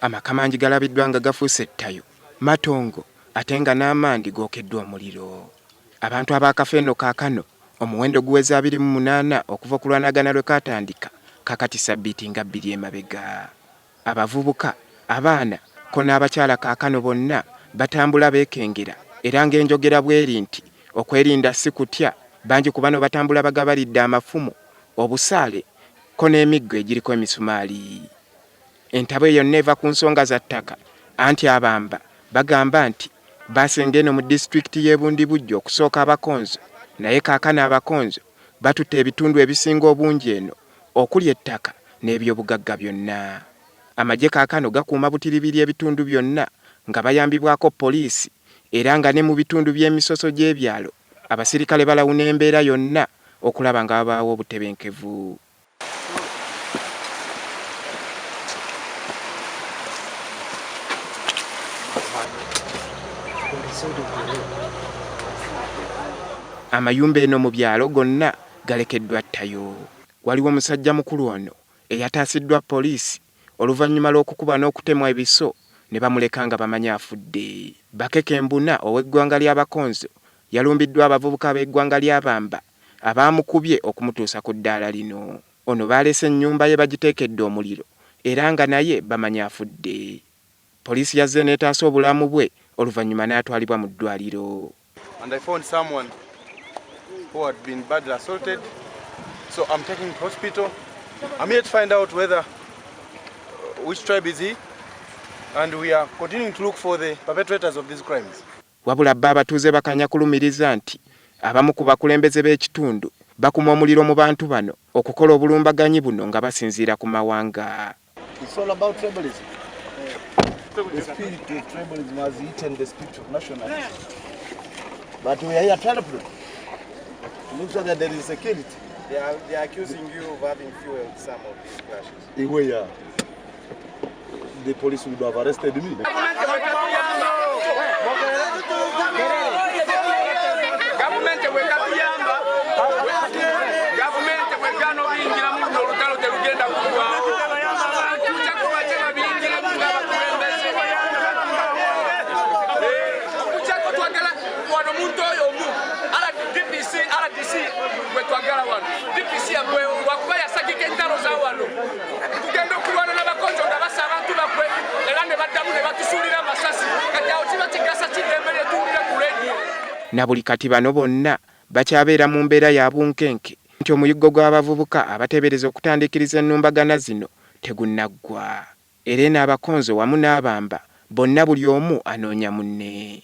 Amaka mangi galabiddwa nga gafuuse ettayo, matongo ate nga n'amandi gookeddwa omuliro. Abantu ab'akafeeno kaakano omuwendo guweza 28 okuva okulwanagana lwe kaatandika kakati ssabbiiti nga 2 emabega. Abavubuka, abaana ko n'abakyala kaakano bonna batambula beekengera era ng'enjogera bw'eri nti okwerinda si kutya. Bangi ku bano batambula bagabalidde amafumu, obusaale ko n'emiggo egiriko emisumaali. Entabo eyo neva ku nsonga za ttaka anti abamba bagamba nti basenga eno mu disitulikiti y'e Bundibujjo okusooka abakonzo, naye kaakano abakonzo batutte ebitundu ebisinga obungi eno okuli ettaka n'ebyobugagga byonna. Amagye kaakano gakuuma butiribiri ebitundu byonna nga bayambibwako poliisi era nga ne mu bitundu by'emisoso gy'ebyalo abasirikale balawuna embeera yonna okulaba nga babaawo obutebenkevu. Amayumba eno mu byalo gonna galekeddwa ttayo. Waliwo omusajja mukulu ono eyataasiddwa poliisi oluvannyuma lw'okukuba n'okutemwa ebiso ne bamuleka nga bamanya afudde. Bakeke Mbuna ow'eggwanga ly'abakonzo yalumbiddwa abavubuka b'eggwanga ly'abamba abaamukubye okumutuusa ku ddaala lino. Ono baalese ennyumba ye bagiteekedde omuliro era nga naye bamanya afudde. Poliisi yazze n'etaasa obulamu bwe oluvannyuma n'atwalibwa mu ddwaliro. And I found someone who had been badly assaulted, so I'm taking him to hospital. I'm here to find out whether which tribe is he, and we are continuing to look for the perpetrators of these crimes. Wabula bba abatuuze bakanya kulumiriza nti abamu ku bakulembeze b'ekitundu bakuma omuliro mu bantu bano okukola obulumbaganyi buno nga basinziira ku mawanga. It's all about tribalism. The spirit of tribalism has eaten the spirit of nationalism. But we are here trying to make sure that there is security. They are accusing you of having fueled some of these clashes. Where the police would have arrested me. Na buli kati bano bonna bakyabeera mu mbeera ya bunkenke nti omuyiggo gw'abavubuka abateebereza okutandikiriza ennumbagana zino tegunnaggwa. Era n'abakonzo wamu n'abamba bonna buli omu anoonya munne.